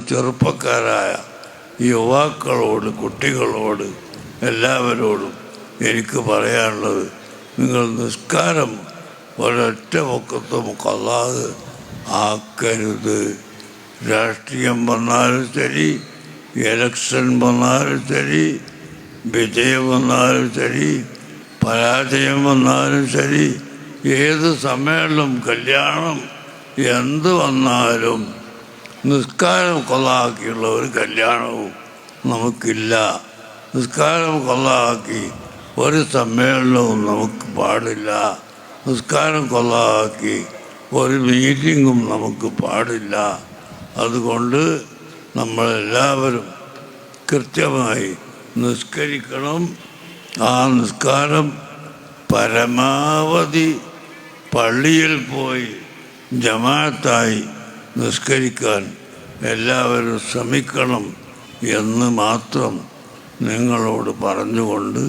ചെറുപ്പക്കാരായ യുവാക്കളോട്, കുട്ടികളോട്, എല്ലാവരോടും എനിക്ക് പറയാനുള്ളത്, നിങ്ങൾ നിസ്കാരം ഒരൊറ്റ വക്കത്തും ഖളാ ആക്കരുത്. രാഷ്ട്രീയം വന്നാലും ശരി, ഇലക്ഷൻ വന്നാലും ശരി, വിജയം വന്നാലും ശരി, പരാജയം വന്നാലും ശരി, ഏത് സമ്മേളനം, കല്യാണം, എന്ത് വന്നാലും നിസ്കാരം ഖളാക്കിയുള്ള ഒരു കല്യാണവും നമുക്കില്ല. നിസ്കാരം ഖളാക്കി ഒരു സമ്മേളനവും നമുക്ക് പാടില്ല. നിസ്കാരം ഖളാക്കി ഒരു മീറ്റിങ്ങും നമുക്ക് പാടില്ല. അതുകൊണ്ട് നമ്മളെല്ലാവരും കൃത്യമായി നിസ്കരിക്കണം. ആ നിസ്കാരം പരമാവധി പള്ളിയിൽ പോയി ജമാഅത്തായി നിസ്കരിക്കാൻ എല്ലാവരും ശ്രമിക്കണം എന്ന് മാത്രം നിങ്ങളോട് പറഞ്ഞുകൊണ്ട്